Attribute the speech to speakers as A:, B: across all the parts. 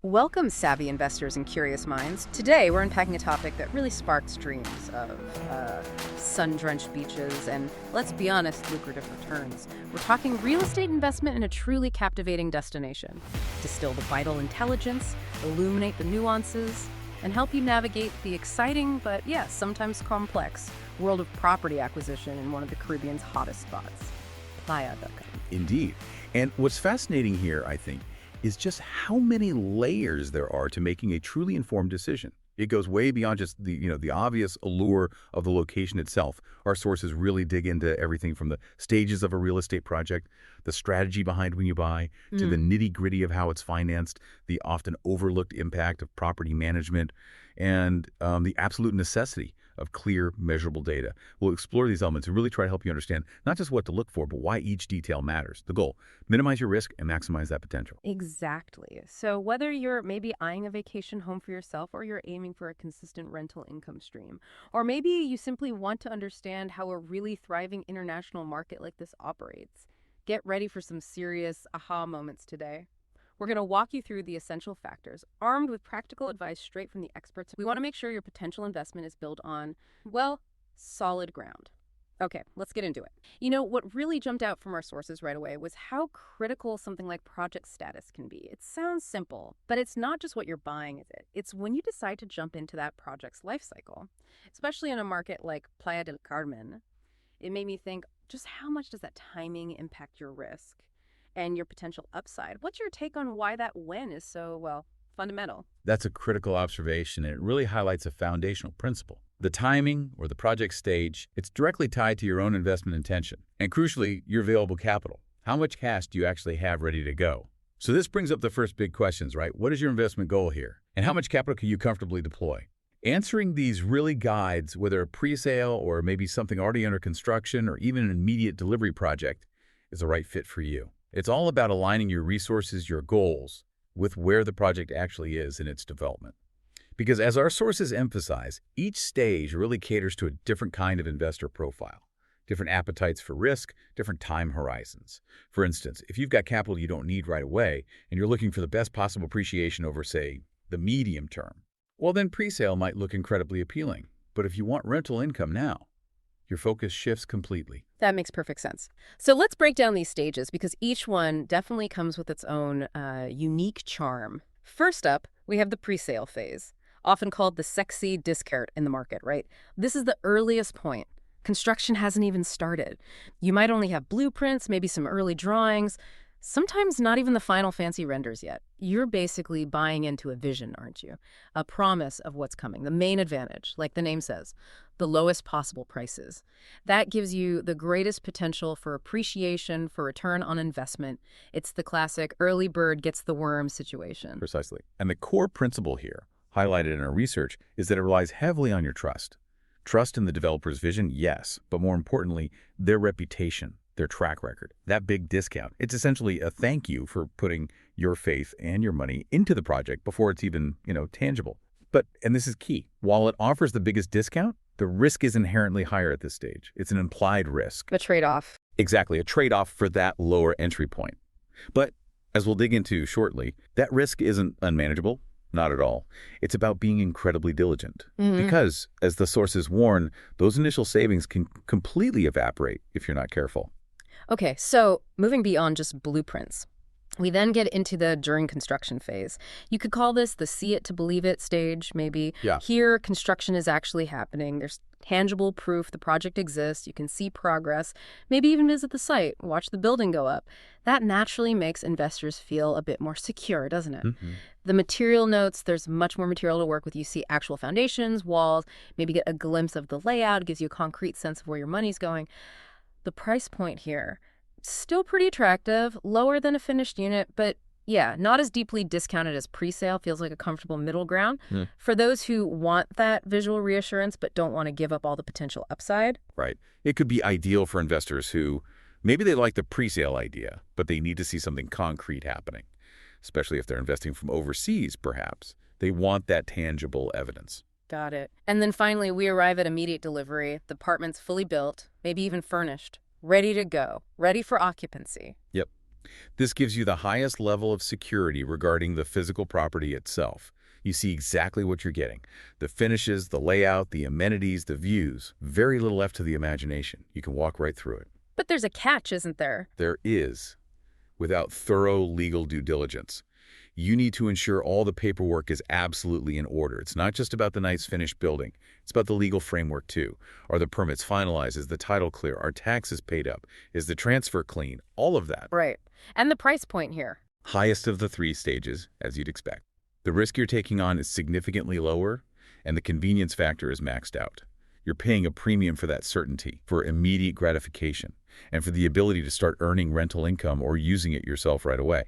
A: Welcome, savvy investors and curious minds. Today, we're unpacking a topic that really sparks dreams of sun-drenched beaches and, let's be honest, lucrative returns. We're talking real estate investment in a truly captivating destination. Distill the vital intelligence, illuminate the nuances, and help you navigate the exciting but, yes, sometimes complex world of property acquisition in one of the Caribbean's hottest spots, Playa del Carmen.
B: Indeed. And what's fascinating here, I think, is just how many layers there are to making a truly informed decision. It goes way beyond just the obvious allure of the location itself. Our sources really dig into everything from the stages of a real estate project, the strategy behind when you buy, to the nitty-gritty of how it's financed, the often overlooked impact of property management, and the absolute necessity of clear, measurable data. We'll explore these elements and really try to help you understand not just what to look for, but why each detail matters. The goal, minimize your risk and maximize that potential.
A: Exactly. So whether you're maybe eyeing a vacation home for yourself or you're aiming for a consistent rental income stream, or maybe you simply want to understand how a really thriving international market like this operates, get ready for some serious aha moments today. We're going to walk you through the essential factors, armed with practical advice straight from the experts. We want to make sure your potential investment is built on, well, solid ground. Okay, let's get into it. You know, what really jumped out from our sources right away was how critical something like project status can be. It sounds simple, but it's not just what you're buying, is it? It's when you decide to jump into that project's life cycle, especially in a market like Playa del Carmen. It made me think, just how much does that timing impact your risk and your potential upside? What's your take on why that when is so, well, fundamental?
B: That's a critical observation, and it really highlights a foundational principle. The timing or the project stage, it's directly tied to your own investment intention. And crucially, your available capital. How much cash do you actually have ready to go? So this brings up the first big questions, right? What is your investment goal here? And how much capital can you comfortably deploy? Answering these really guides whether a pre-sale or maybe something already under construction or even an immediate delivery project is the right fit for you. It's all about aligning your resources, your goals, with where the project actually is in its development. Because as our sources emphasize, each stage really caters to a different kind of investor profile, different appetites for risk, different time horizons. For instance, if you've got capital you don't need right away and you're looking for the best possible appreciation over, say, the medium term, well, then pre-sale might look incredibly appealing. But if you want rental income now, your focus shifts completely.
A: That makes perfect sense. So let's break down these stages because each one definitely comes with its own unique charm. First up, we have the pre-sale phase, often called the sexy discount in the market, right? This is the earliest point. Construction hasn't even started. You might only have blueprints, maybe some early drawings, sometimes not even the final fancy renders yet. You're basically buying into a vision, aren't you? A promise of what's coming. The main advantage, like the name says, the lowest possible prices. That gives you the greatest potential for appreciation, for return on investment. It's the classic early bird gets the worm situation.
B: Precisely. And the core principle here, highlighted in our research, is that it relies heavily on your trust. Trust in the developer's vision, yes, but more importantly, their reputation, their track record. That big discount, it's essentially a thank you for putting your faith and your money into the project before it's even, tangible. But, and this is key, while it offers the biggest discount, the risk is inherently higher at this stage. It's an implied risk.
A: A trade-off.
B: Exactly, a trade-off for that lower entry point. But, as we'll dig into shortly, that risk isn't unmanageable. Not at all. It's about being incredibly diligent. Because, as the sources warn, those initial savings can completely evaporate if you're not careful.
A: Okay, so moving beyond just blueprints, we then get into the during construction phase. You could call this the see it to believe it stage, maybe.
B: Yeah.
A: Here, construction is actually happening. There's tangible proof the project exists. You can see progress, maybe even visit the site, watch the building go up. That naturally makes investors feel a bit more secure, doesn't it? The material notes, there's much more material to work with. You see actual foundations, walls, maybe get a glimpse of the layout, gives you a concrete sense of where your money's going. The price point here, still pretty attractive, lower than a finished unit, but yeah, not as deeply discounted as pre-sale, feels like a comfortable middle ground. For those who want that visual reassurance but don't want to give up all the potential upside.
B: Right. It could be ideal for investors who maybe they like the pre-sale idea, but they need to see something concrete happening, especially if they're investing from overseas, perhaps. They want that tangible evidence.
A: Got it. And then finally, we arrive at immediate delivery. The apartment's fully built, maybe even furnished, ready to go, ready for occupancy.
B: Yep. This gives you the highest level of security regarding the physical property itself. You see exactly what you're getting. The finishes, the layout, the amenities, the views. Very little left to the imagination. You can walk right through it.
A: But there's a catch, isn't there?
B: There is, without thorough legal due diligence. You need to ensure all the paperwork is absolutely in order. It's not just about the nice finished building. It's about the legal framework, too. Are the permits finalized? Is the title clear? Are taxes paid up? Is the transfer clean? All of that.
A: Right. And the price point here.
B: Highest of the 3 stages, as you'd expect. The risk you're taking on is significantly lower, and the convenience factor is maxed out. You're paying a premium for that certainty, for immediate gratification, and for the ability to start earning rental income or using it yourself right away.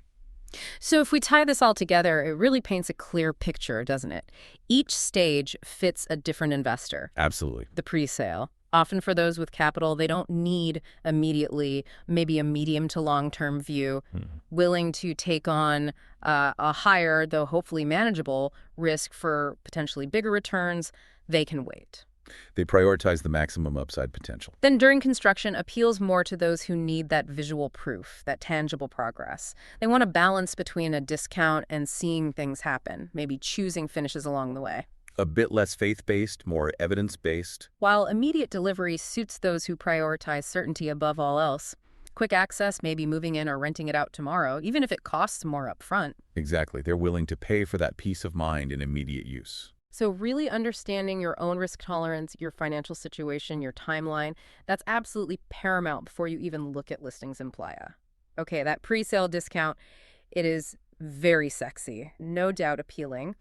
A: So if we tie this all together, it really paints a clear picture, doesn't it? Each stage fits a different investor.
B: Absolutely.
A: The pre-sale. Often for those with capital, they don't need immediately maybe a medium to long-term view, willing to take on a higher, though hopefully manageable, risk for potentially bigger returns. They can wait.
B: They prioritize the maximum upside potential.
A: Then during construction, appeals more to those who need that visual proof, that tangible progress. They want a balance between a discount and seeing things happen, maybe choosing finishes along the way.
B: A bit less faith-based, more evidence-based.
A: While immediate delivery suits those who prioritize certainty above all else. Quick access, maybe moving in or renting it out tomorrow, even if it costs more up front.
B: Exactly. They're willing to pay for that peace of mind in immediate use.
A: So really understanding your own risk tolerance, your financial situation, your timeline, that's absolutely paramount before you even look at listings in Playa. Okay, that pre-sale discount, it is very sexy, no doubt appealing.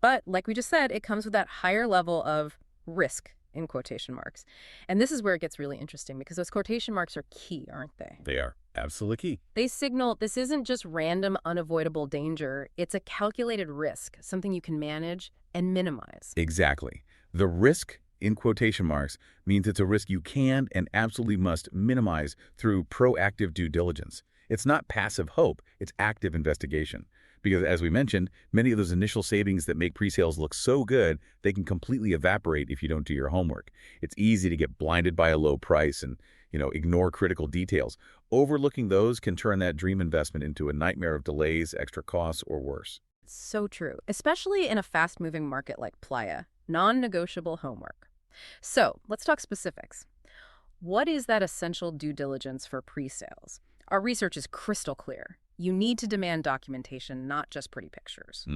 A: But like we just said, it comes with that higher level of risk, in quotation marks. And this is where it gets really interesting because those quotation marks are key, aren't they?
B: They are absolutely key.
A: They signal this isn't just random, unavoidable danger. It's a calculated risk, something you can manage and minimize.
B: Exactly. The risk, in quotation marks, means it's a risk you can and absolutely must minimize through proactive due diligence. It's not passive hope, it's active investigation. Because as we mentioned, many of those initial savings that make pre-sales look so good, they can completely evaporate if you don't do your homework. It's easy to get blinded by a low price and, ignore critical details. Overlooking those can turn that dream investment into a nightmare of delays, extra costs, or worse.
A: So true, especially in a fast-moving market like Playa. Non-negotiable homework. So let's talk specifics. What is that essential due diligence for pre-sales? Our research is crystal clear. You need to demand documentation, not just pretty pictures.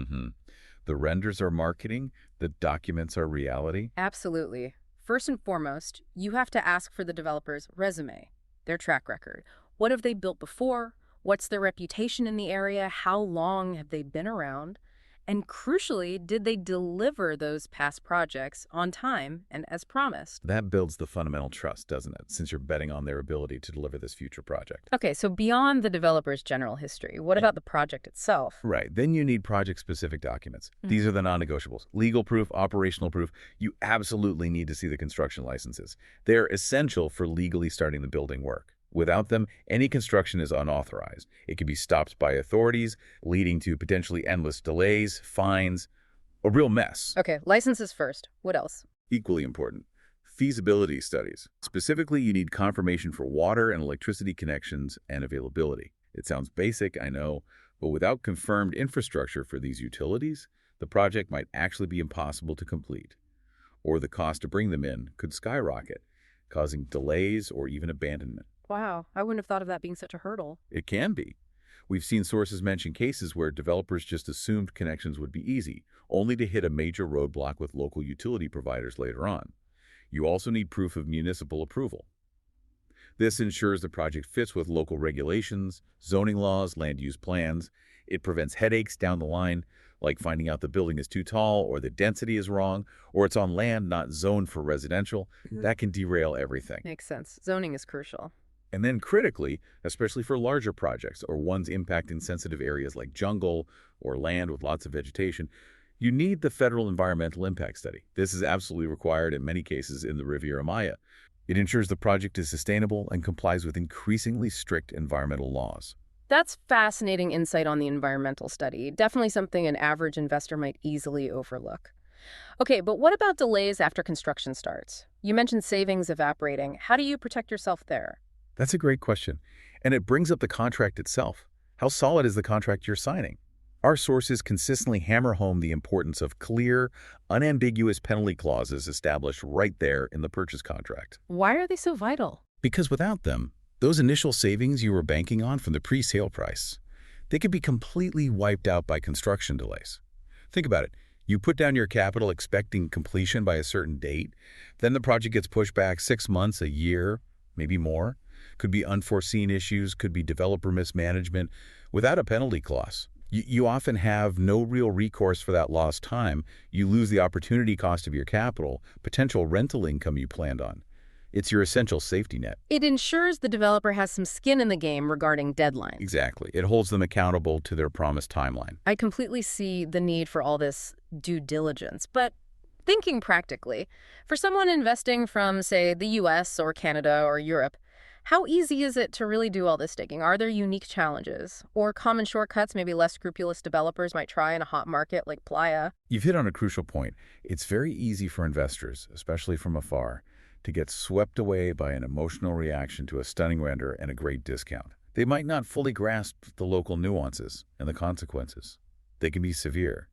B: The renders are marketing, the documents are reality.
A: Absolutely. First and foremost, you have to ask for the developer's resume, their track record. What have they built before? What's their reputation in the area? How long have they been around? And crucially, did they deliver those past projects on time and as promised?
B: That builds the fundamental trust, doesn't it, since you're betting on their ability to deliver this future project.
A: Okay, so beyond the developer's general history, what about the project itself?
B: Right. Then you need project-specific documents. These are the non-negotiables. Legal proof, operational proof. You absolutely need to see the construction licenses. They're essential for legally starting the building work. Without them, any construction is unauthorized. It can be stopped by authorities, leading to potentially endless delays, fines, a real mess.
A: Okay, licenses first. What else?
B: Equally important, feasibility studies. Specifically, you need confirmation for water and electricity connections and availability. It sounds basic, I know, but without confirmed infrastructure for these utilities, the project might actually be impossible to complete. Or the cost to bring them in could skyrocket, causing delays or even abandonment.
A: Wow, I wouldn't have thought of that being such a hurdle.
B: It can be. We've seen sources mention cases where developers just assumed connections would be easy, only to hit a major roadblock with local utility providers later on. You also need proof of municipal approval. This ensures the project fits with local regulations, zoning laws, land use plans. It prevents headaches down the line, like finding out the building is too tall or the density is wrong, or it's on land not zoned for residential. That can derail everything.
A: Makes sense. Zoning is crucial.
B: And then critically, especially for larger projects or ones impacting sensitive areas like jungle or land with lots of vegetation, you need the federal environmental impact study. This is absolutely required in many cases in the Riviera Maya. It ensures the project is sustainable and complies with increasingly strict environmental laws.
A: That's fascinating insight on the environmental study. Definitely something an average investor might easily overlook. Okay, but what about delays after construction starts? You mentioned savings evaporating. How do you protect yourself there?
B: That's a great question. And it brings up the contract itself. How solid is the contract you're signing? Our sources consistently hammer home the importance of clear, unambiguous penalty clauses established right there in the purchase contract.
A: Why are they so vital?
B: Because without them, those initial savings you were banking on from the pre-sale price, they could be completely wiped out by construction delays. Think about it. You put down your capital expecting completion by a certain date, then the project gets pushed back 6 months, a year, maybe more. Could be unforeseen issues, could be developer mismanagement. Without a penalty clause, you often have no real recourse for that lost time. You lose the opportunity cost of your capital, potential rental income you planned on. It's your essential safety net.
A: It ensures the developer has some skin in the game regarding deadlines.
B: Exactly. It holds them accountable to their promised timeline.
A: I completely see the need for all this due diligence, but thinking practically, for someone investing from, say, the US or Canada or Europe, how easy is it to really do all this digging? Are there unique challenges or common shortcuts maybe less scrupulous developers might try in a hot market like Playa?
B: You've hit on a crucial point. It's very easy for investors, especially from afar, to get swept away by an emotional reaction to a stunning render and a great discount. They might not fully grasp the local nuances and the consequences. They can be severe.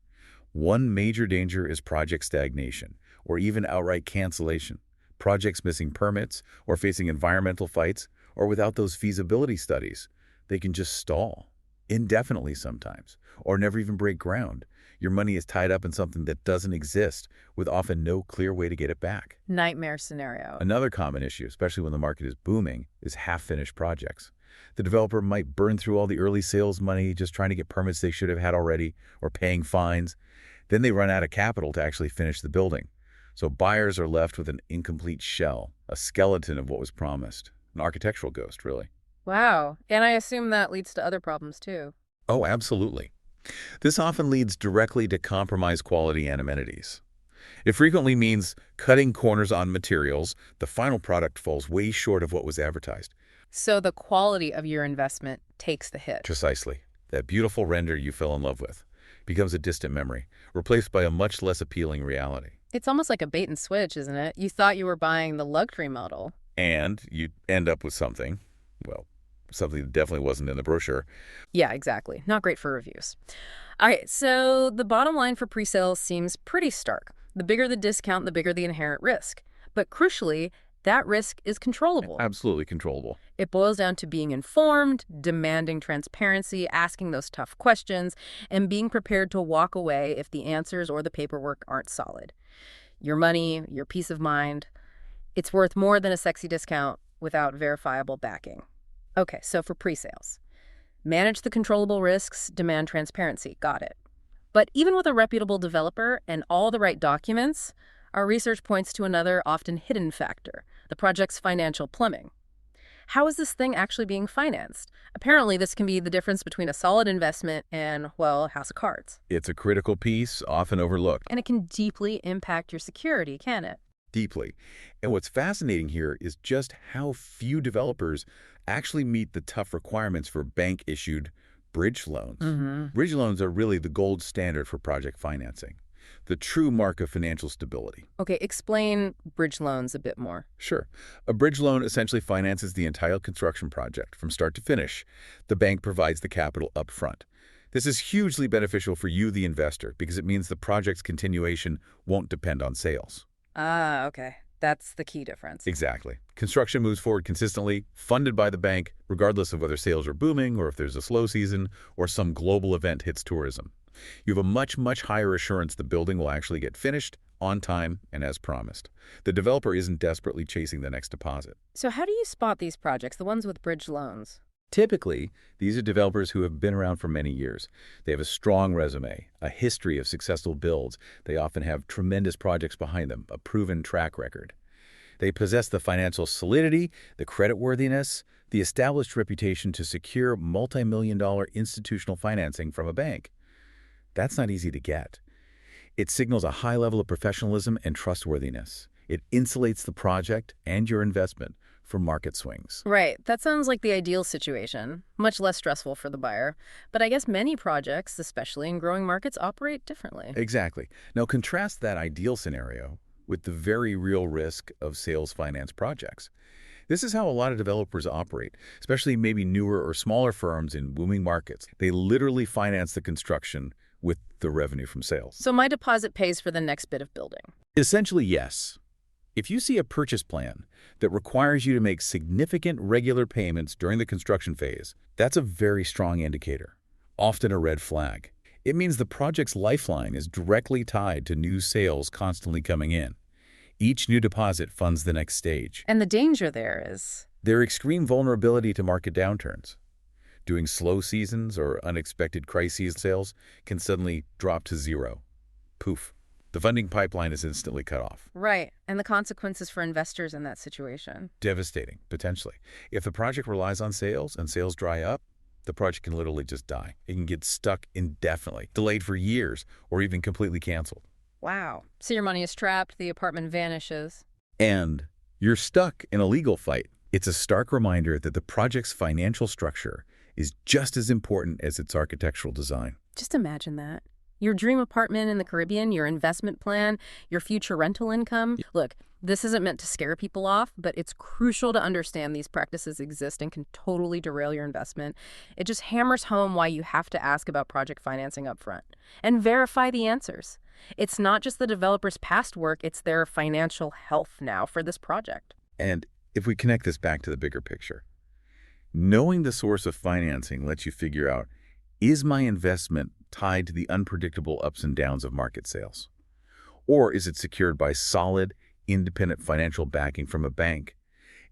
B: One major danger is project stagnation, or even outright cancellation. Projects missing permits, or facing environmental fights, or without those feasibility studies. They can just stall, indefinitely sometimes, or never even break ground. Your money is tied up in something that doesn't exist, with often no clear way to get it back.
A: Nightmare scenario.
B: Another common issue, especially when the market is booming, is half-finished projects. The developer might burn through all the early sales money just trying to get permits they should have had already, or paying fines. Then they run out of capital to actually finish the building. So buyers are left with an incomplete shell, a skeleton of what was promised. An architectural ghost, really.
A: Wow. And I assume that leads to other problems too.
B: Oh, absolutely. This often leads directly to compromised quality and amenities. It frequently means cutting corners on materials. The final product falls way short of what was advertised.
A: So the quality of your investment takes the hit.
B: Precisely. That beautiful render you fell in love with becomes a distant memory, replaced by a much less appealing reality.
A: It's almost like a bait and switch, isn't it? You thought you were buying the luxury model.
B: And you end up with something, well, something that definitely wasn't in the brochure.
A: Yeah, exactly. Not great for reviews. All right, so the bottom line for pre-sales seems pretty stark. The bigger the discount, the bigger the inherent risk. But crucially, that risk is controllable.
B: Absolutely controllable.
A: It boils down to being informed, demanding transparency, asking those tough questions, and being prepared to walk away if the answers or the paperwork aren't solid. Your money, your peace of mind, it's worth more than a sexy discount without verifiable backing. Okay, so for pre-sales, manage the controllable risks, demand transparency. Got it. But even with a reputable developer and all the right documents, our research points to another often hidden factor, the project's financial plumbing. How is this thing actually being financed? Apparently, this can be the difference between a solid investment and, well, a house of cards.
B: It's a critical piece, often overlooked.
A: And it can deeply impact your security, can it?
B: Deeply. And what's fascinating here is just how few developers actually meet the tough requirements for bank-issued bridge loans. Bridge loans are really the gold standard for project financing, the true mark of financial stability.
A: Okay, explain bridge loans a bit more.
B: Sure. A bridge loan essentially finances the entire construction project from start to finish. The bank provides the capital up front. This is hugely beneficial for you, the investor, because it means the project's continuation won't depend on sales.
A: Ah, okay. That's the key difference.
B: Exactly. Construction moves forward consistently, funded by the bank, regardless of whether sales are booming or if there's a slow season or some global event hits tourism. You have a much, much higher assurance the building will actually get finished, on time, and as promised. The developer isn't desperately chasing the next deposit.
A: So how do you spot these projects, the ones with bridge loans?
B: Typically, these are developers who have been around for many years. They have a strong resume, a history of successful builds. They often have tremendous projects behind them, a proven track record. They possess the financial solidity, the creditworthiness, the established reputation to secure multi-million-dollar institutional financing from a bank. That's not easy to get. It signals a high level of professionalism and trustworthiness. It insulates the project and your investment from market swings.
A: Right. That sounds like the ideal situation. Much less stressful for the buyer. But I guess many projects, especially in growing markets, operate differently.
B: Exactly. Now contrast that ideal scenario with the very real risk of sales finance projects. This is how a lot of developers operate, especially maybe newer or smaller firms in booming markets. They literally finance the construction with the revenue from sales.
A: So my deposit pays for the next bit of building.
B: Essentially, yes. If you see a purchase plan that requires you to make significant regular payments during the construction phase, that's a very strong indicator, often a red flag. It means the project's lifeline is directly tied to new sales constantly coming in. Each new deposit funds the next stage.
A: And the danger there is
B: Their extreme vulnerability to market downturns. Doing slow seasons or unexpected crises sales can suddenly drop to zero. Poof. The funding pipeline is instantly cut off.
A: right, and the consequences for investors in that situation.
B: Devastating, potentially. If the project relies on sales and sales dry up, the project can literally just die. It can get stuck indefinitely, delayed for years, or even completely canceled.
A: Wow. So your money is trapped, the apartment vanishes.
B: And you're stuck in a legal fight. It's a stark reminder that the project's financial structure is just as important as its architectural design.
A: Just imagine that. Your dream apartment in the Caribbean, your investment plan, your future rental income. Look, this isn't meant to scare people off, but it's crucial to understand these practices exist and can totally derail your investment. It just hammers home why you have to ask about project financing up front and verify the answers. It's not just the developer's past work, it's their financial health now for this project.
B: And if we connect this back to the bigger picture, knowing the source of financing lets you figure out, is my investment tied to the unpredictable ups and downs of market sales? Or is it secured by solid, independent financial backing from a bank?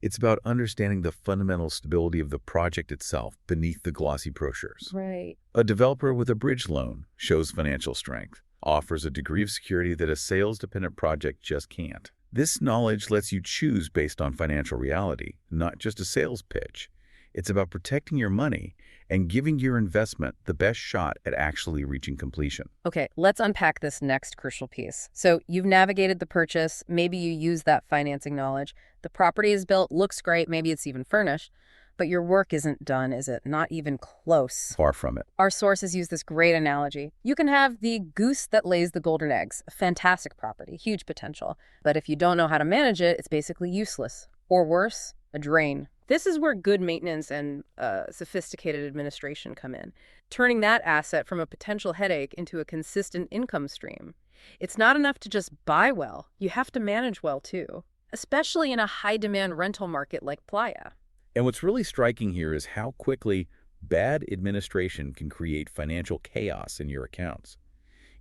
B: It's about understanding the fundamental stability of the project itself beneath the glossy brochures.
A: Right.
B: A developer with a bridge loan shows financial strength, offers a degree of security that a sales-dependent project just can't. This knowledge lets you choose based on financial reality, not just a sales pitch. It's about protecting your money and giving your investment the best shot at actually reaching completion.
A: Okay, let's unpack this next crucial piece. So you've navigated the purchase, maybe you use that financing knowledge. The property is built, looks great, maybe it's even furnished, but your work isn't done, is it? Not even close.
B: Far from it.
A: Our sources use this great analogy. You can have the goose that lays the golden eggs, a fantastic property, huge potential. But if you don't know how to manage it, it's basically useless. Or worse, a drain. This is where good maintenance and sophisticated administration come in, turning that asset from a potential headache into a consistent income stream. It's not enough to just buy well. You have to manage well, too, especially in a high-demand rental market like Playa.
B: And what's really striking here is how quickly bad administration can create financial chaos in your accounts.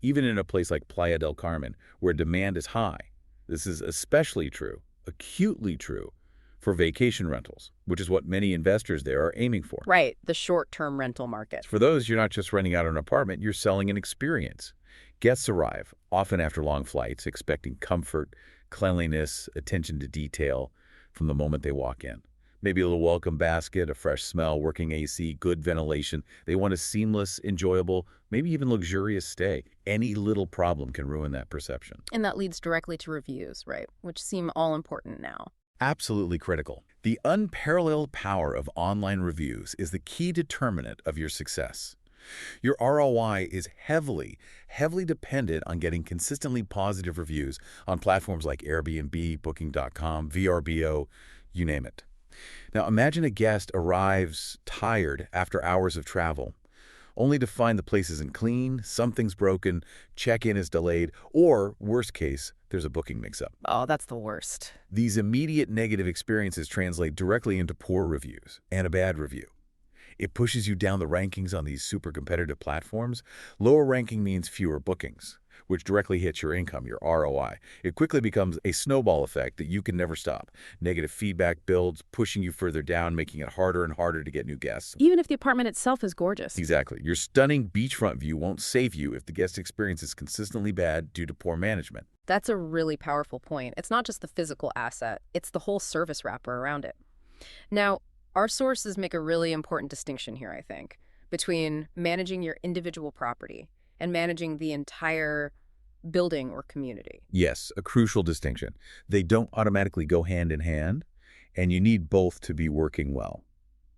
B: Even in a place like Playa del Carmen, where demand is high, this is especially true, acutely true, for vacation rentals, which is what many investors there are aiming for.
A: Right, the short-term rental market.
B: For those, you're not just renting out an apartment, you're selling an experience. Guests arrive, often after long flights, expecting comfort, cleanliness, attention to detail from the moment they walk in. Maybe a little welcome basket, a fresh smell, working AC, good ventilation. They want a seamless, enjoyable, maybe even luxurious stay. Any little problem can ruin that perception.
A: And that leads directly to reviews, right, which seem all important now.
B: Absolutely critical. The unparalleled power of online reviews is the key determinant of your success. Your ROI is heavily dependent on getting consistently positive reviews on platforms like Airbnb, Booking.com, VRBO, you name it. Now imagine a guest arrives tired after hours of travel, only to find the place isn't clean, something's broken, check-in is delayed, or, worst case, there's a booking mix-up.
A: Oh, that's the worst.
B: These immediate negative experiences translate directly into poor reviews and a bad review. It pushes you down the rankings on these super competitive platforms. Lower ranking means fewer bookings, which directly hits your income, your ROI. It quickly becomes a snowball effect that you can never stop. Negative feedback builds, pushing you further down, making it harder and harder to get new guests.
A: Even if the apartment itself is gorgeous.
B: Exactly. Your stunning beachfront view won't save you if the guest experience is consistently bad due to poor management.
A: That's a really powerful point. It's not just the physical asset, it's the whole service wrapper around it. Now, our sources make a really important distinction here, I think, between managing your individual property and managing the entire building or community.
B: Yes, a crucial distinction. They don't automatically go hand in hand, and you need both to be working well.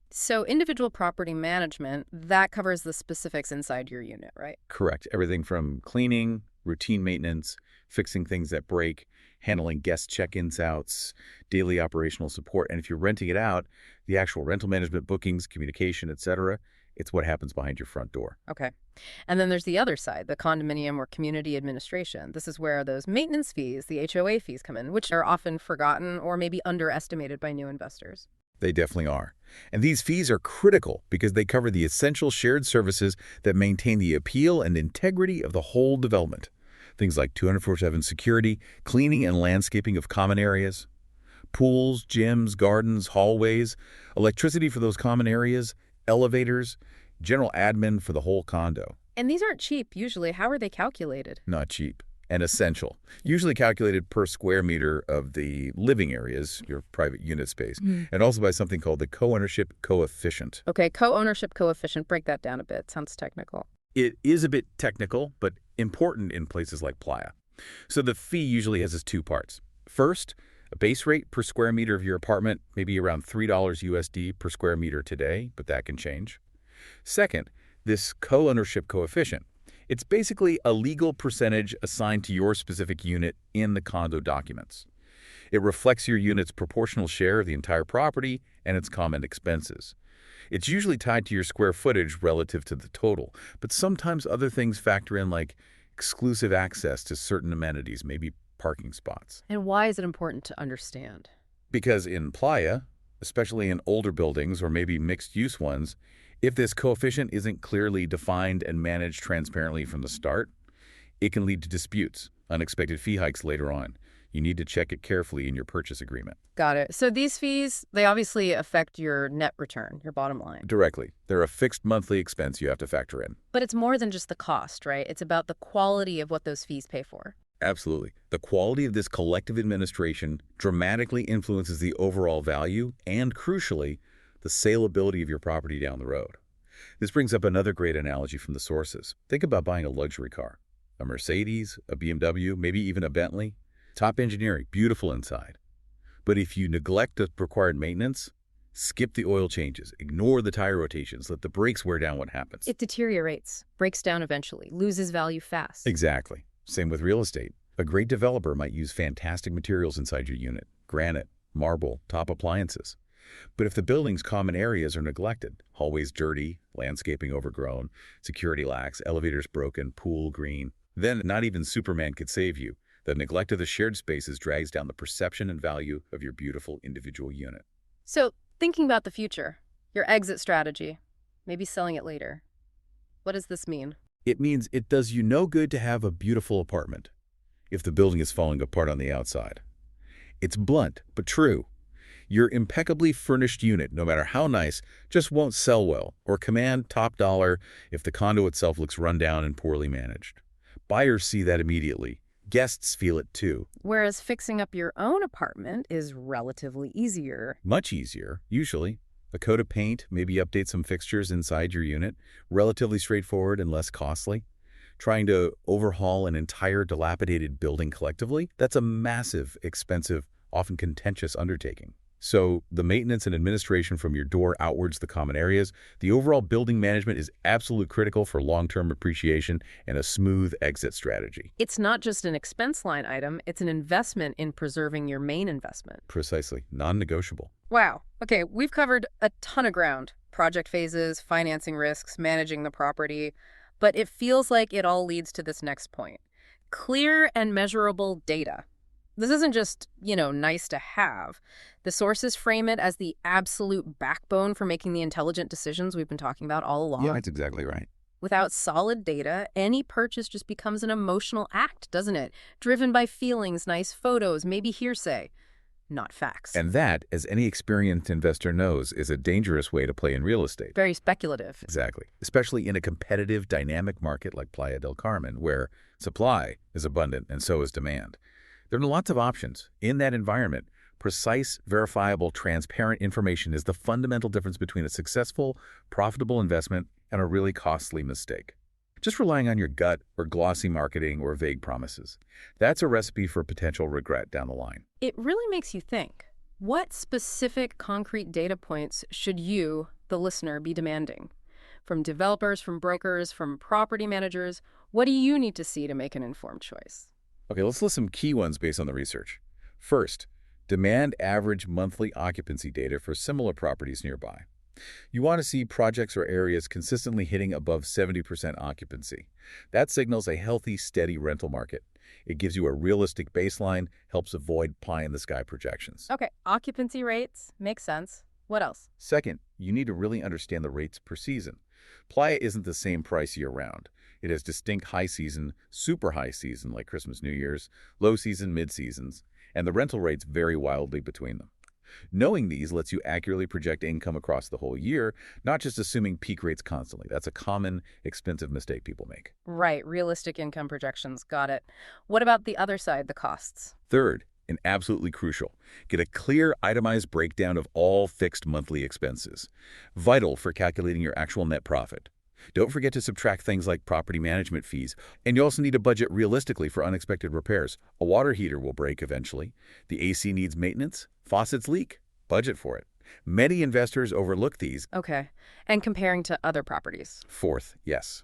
A: So individual property management, that covers the specifics inside your unit, right?
B: Correct. Everything from cleaning, routine maintenance, fixing things that break, handling guest check-ins outs, daily operational support. And if you're renting it out, the actual rental management, bookings, communication, etc., it's what happens behind your front door.
A: Okay. And then there's the other side, the condominium or community administration. This is where those maintenance fees, the HOA fees come in, which are often forgotten or maybe underestimated by new investors.
B: They definitely are. And these fees are critical because they cover the essential shared services that maintain the appeal and integrity of the whole development. Things like 24/7 security, cleaning and landscaping of common areas, pools, gyms, gardens, hallways, electricity for those common areas, elevators, general admin for the whole condo.
A: And these aren't cheap, usually. How are they calculated?
B: Not cheap. And essential. Usually calculated per square meter of the living areas, your private unit space, and also by something called the co-ownership coefficient.
A: Okay, co-ownership coefficient. Break that down a bit. Sounds technical.
B: It is a bit technical, but important in places like Playa. So the fee usually has its two parts. First, a base rate per square meter of your apartment, maybe around $3 USD per square meter today, but that can change. Second, this co-ownership coefficient. It's basically a legal percentage assigned to your specific unit in the condo documents. It reflects your unit's proportional share of the entire property and its common expenses. It's usually tied to your square footage relative to the total, but sometimes other things factor in, like exclusive access to certain amenities, maybe parking spots.
A: And why is it important to understand?
B: Because in Playa, especially in older buildings or maybe mixed-use ones, if this coefficient isn't clearly defined and managed transparently from the start, it can lead to disputes, unexpected fee hikes later on. You need to check it carefully in your purchase agreement.
A: Got it. So these fees, they obviously affect your net return, your bottom line.
B: Directly. They're a fixed monthly expense you have to factor in.
A: But it's more than just the cost, right? It's about the quality of what those fees pay for.
B: Absolutely. The quality of this collective administration dramatically influences the overall value and, crucially, the saleability of your property down the road. This brings up another great analogy from the sources. Think about buying a luxury car. A Mercedes, a BMW, maybe even a Bentley. Top engineering, beautiful inside. But if you neglect the required maintenance, skip the oil changes, ignore the tire rotations, let the brakes wear down, what happens?
A: It deteriorates, breaks down eventually, loses value fast.
B: Exactly. Same with real estate. A great developer might use fantastic materials inside your unit, granite, marble, top appliances. But if the building's common areas are neglected, hallways dirty, landscaping overgrown, security lax, elevators broken, pool green, then not even Superman could save you. The neglect of the shared spaces drags down the perception and value of your beautiful individual unit.
A: So, thinking about the future, your exit strategy, maybe selling it later. What does this mean?
B: It means it does you no good to have a beautiful apartment if the building is falling apart on the outside. It's blunt, but true. Your impeccably furnished unit, no matter how nice, just won't sell well or command top dollar if the condo itself looks run down and poorly managed. Buyers see that immediately. Guests feel it too.
A: Whereas fixing up your own apartment is relatively easier.
B: Much easier, usually. A coat of paint, maybe update some fixtures inside your unit, relatively straightforward and less costly. Trying to overhaul an entire dilapidated building collectively, that's a massive, expensive, often contentious undertaking. So the maintenance and administration from your door outwards the common areas, the overall building management is absolutely critical for long-term appreciation and a smooth exit strategy.
A: It's not just an expense line item, it's an investment in preserving your main investment.
B: Precisely. Non-negotiable.
A: Wow. Okay, we've covered a ton of ground. Project phases, financing risks, managing the property. But it feels like it all leads to this next point. Clear and measurable data. This isn't just, nice to have. The sources frame it as the absolute backbone for making the intelligent decisions we've been talking about all along.
B: Yeah, that's exactly right.
A: Without solid data, any purchase just becomes an emotional act, doesn't it? Driven by feelings, nice photos, maybe hearsay, not facts.
B: And that, as any experienced investor knows, is a dangerous way to play in real estate.
A: Very speculative.
B: Exactly. Especially in a competitive, dynamic market like Playa del Carmen, where supply is abundant and so is demand. There are lots of options. In that environment, precise, verifiable, transparent information is the fundamental difference between a successful, profitable investment and a really costly mistake. Just relying on your gut or glossy marketing or vague promises. That's a recipe for potential regret down the line.
A: It really makes you think. What specific concrete data points should you, the listener, be demanding? From developers, from brokers, from property managers, what do you need to see to make an informed choice?
B: Okay, let's list some key ones based on the research. First, demand average monthly occupancy data for similar properties nearby. You want to see projects or areas consistently hitting above 70% occupancy. That signals a healthy, steady rental market. It gives you a realistic baseline, helps avoid pie-in-the-sky projections.
A: Okay, occupancy rates, makes sense. What else?
B: Second, you need to really understand the rates per season. Playa isn't the same price year-round. It has distinct high season, super high season like Christmas, New Year's, low season, mid-seasons, and the rental rates vary wildly between them. Knowing these lets you accurately project income across the whole year, not just assuming peak rates constantly. That's a common, expensive mistake people make.
A: Right, realistic income projections, got it. What about the other side, the costs?
B: Third, and absolutely crucial, get a clear, itemized breakdown of all fixed monthly expenses. Vital for calculating your actual net profit. Don't forget to subtract things like property management fees, and you also need to budget realistically for unexpected repairs. A water heater will break eventually. The AC needs maintenance. Faucets leak. Budget for it. Many investors overlook these.
A: Okay, and comparing to other properties.
B: Fourth, yes.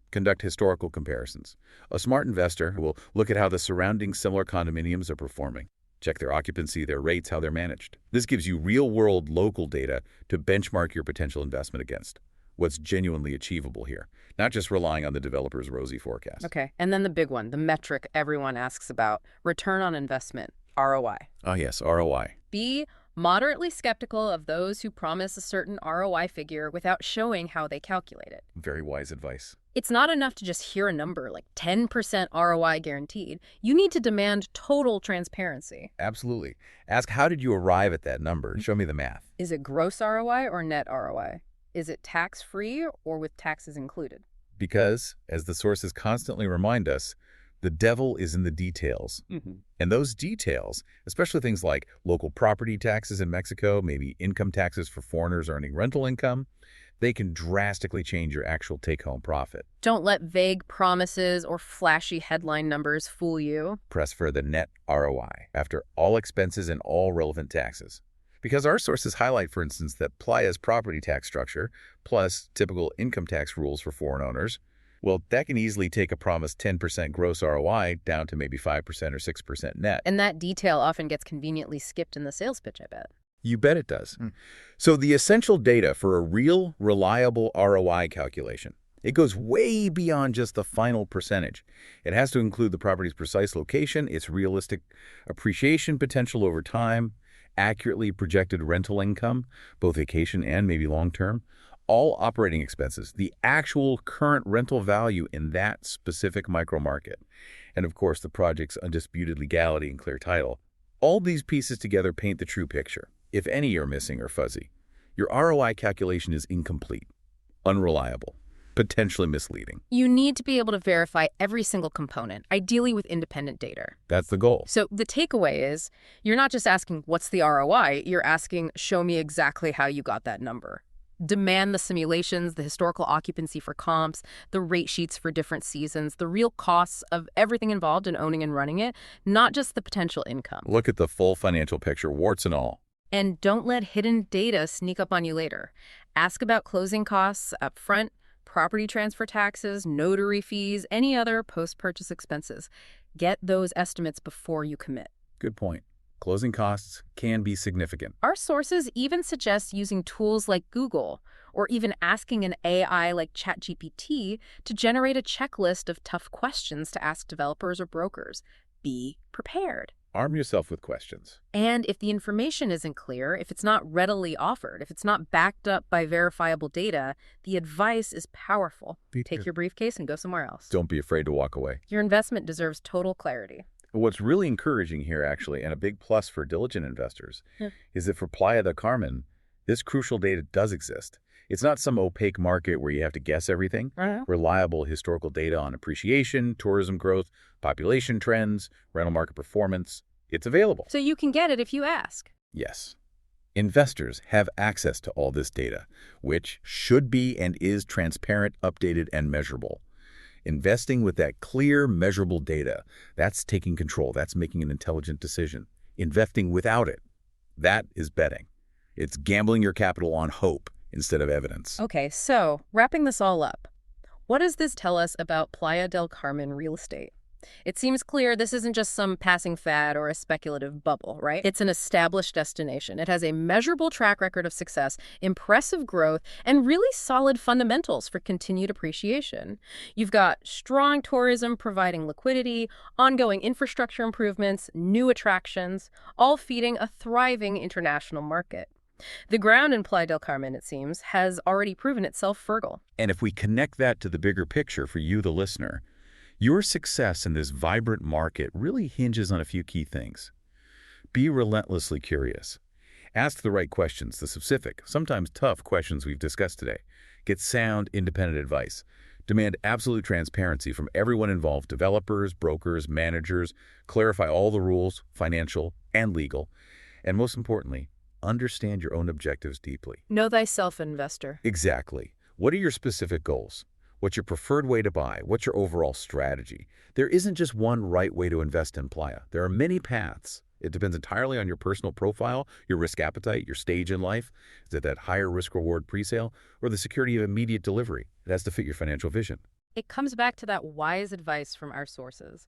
B: Conduct historical comparisons. A smart investor will look at how the surrounding similar condominiums are performing. Check their occupancy, their rates, how they're managed. This gives you real-world local data to benchmark your potential investment against. What's genuinely achievable here, not just relying on the developer's rosy forecast.
A: Okay, and then the big one, the metric everyone asks about, return on investment, ROI.
B: Ah, yes, ROI.
A: Be moderately skeptical of those who promise a certain ROI figure without showing how they calculate it.
B: Very wise advice.
A: It's not enough to just hear a number like 10% ROI guaranteed. You need to demand total transparency.
B: Absolutely. Ask, how did you arrive at that number? Show me the math.
A: Is it gross ROI or net ROI? Is it tax-free or with taxes included?
B: Because, as the sources constantly remind us, the devil is in the details. And those details, especially things like local property taxes in Mexico, maybe income taxes for foreigners earning rental income, they can drastically change your actual take-home profit.
A: Don't let vague promises or flashy headline numbers fool you.
B: Press for the net ROI after all expenses and all relevant taxes. Because our sources highlight, for instance, that Playa's property tax structure, plus typical income tax rules for foreign owners, well, that can easily take a promised 10% gross ROI down to maybe 5% or 6% net.
A: And that detail often gets conveniently skipped in the sales pitch, I bet.
B: You bet it does. So the essential data for a real, reliable ROI calculation, it goes way beyond just the final percentage. It has to include the property's precise location, its realistic appreciation potential over time, accurately projected rental income, both vacation and maybe long-term, all operating expenses, the actual current rental value in that specific micro-market, and of course the project's undisputed legality and clear title. All these pieces together paint the true picture. If any are missing or fuzzy, your ROI calculation is incomplete, unreliable, potentially misleading.
A: You need to be able to verify every single component, ideally with independent data.
B: That's the goal.
A: So the takeaway is, you're not just asking, what's the ROI? You're asking, show me exactly how you got that number. Demand the simulations, the historical occupancy for comps, the rate sheets for different seasons, the real costs of everything involved in owning and running it, not just the potential income.
B: Look at the full financial picture, warts and all.
A: And don't let hidden data sneak up on you later. Ask about closing costs up front, property transfer taxes, notary fees, any other post-purchase expenses. Get those estimates before you commit.
B: Good point. Closing costs can be significant.
A: Our sources even suggest using tools like Google or even asking an AI like ChatGPT to generate a checklist of tough questions to ask developers or brokers. Be prepared.
B: Arm yourself with questions.
A: And if the information isn't clear, if it's not readily offered, if it's not backed up by verifiable data, the advice is powerful. Take your briefcase and go somewhere else.
B: Don't be afraid to walk away.
A: Your investment deserves total clarity.
B: What's really encouraging here, actually, and a big plus for diligent investors, is that for Playa del Carmen, this crucial data does exist. It's not some opaque market where you have to guess everything. Reliable historical data on appreciation, tourism growth, population trends, rental market performance. It's available.
A: So you can get it if you ask.
B: Yes. Investors have access to all this data, which should be and is transparent, updated, and measurable. Investing with that clear, measurable data, that's taking control. That's making an intelligent decision. Investing without it, that is betting. It's gambling your capital on hope instead of evidence.
A: Okay, so wrapping this all up, what does this tell us about Playa del Carmen real estate? It seems clear this isn't just some passing fad or a speculative bubble, right? It's an established destination. It has a measurable track record of success, impressive growth, and really solid fundamentals for continued appreciation. You've got strong tourism providing liquidity, ongoing infrastructure improvements, new attractions, all feeding a thriving international market. The ground in Playa del Carmen, it seems, has already proven itself fertile.
B: And if we connect that to the bigger picture for you, the listener, your success in this vibrant market really hinges on a few key things. Be relentlessly curious. Ask the right questions, the specific, sometimes tough questions we've discussed today. Get sound, independent advice. Demand absolute transparency from everyone involved, developers, brokers, managers. Clarify all the rules, financial and legal. And most importantly, understand your own objectives deeply.
A: Know thyself, investor.
B: Exactly. What are your specific goals? What's your preferred way to buy? What's your overall strategy? There isn't just one right way to invest in Playa. There are many paths. It depends entirely on your personal profile, your risk appetite, your stage in life. Is it that higher risk-reward presale or the security of immediate delivery? It has to fit your financial vision.
A: It comes back to that wise advice from our sources.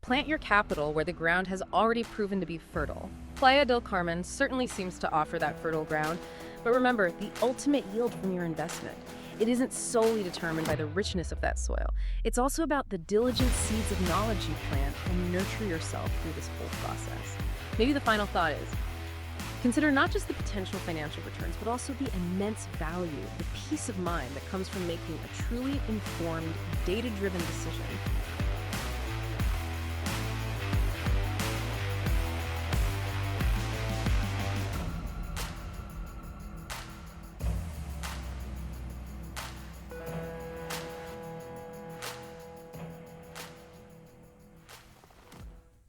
A: Plant your capital where the ground has already proven to be fertile. Playa del Carmen certainly seems to offer that fertile ground, but remember, the ultimate yield from your investment, it isn't solely determined by the richness of that soil. It's also about the diligent seeds of knowledge you plant and nurture yourself through this whole process. Maybe the final thought is, consider not just the potential financial returns, but also the immense value, the peace of mind that comes from making a truly informed, data-driven decision.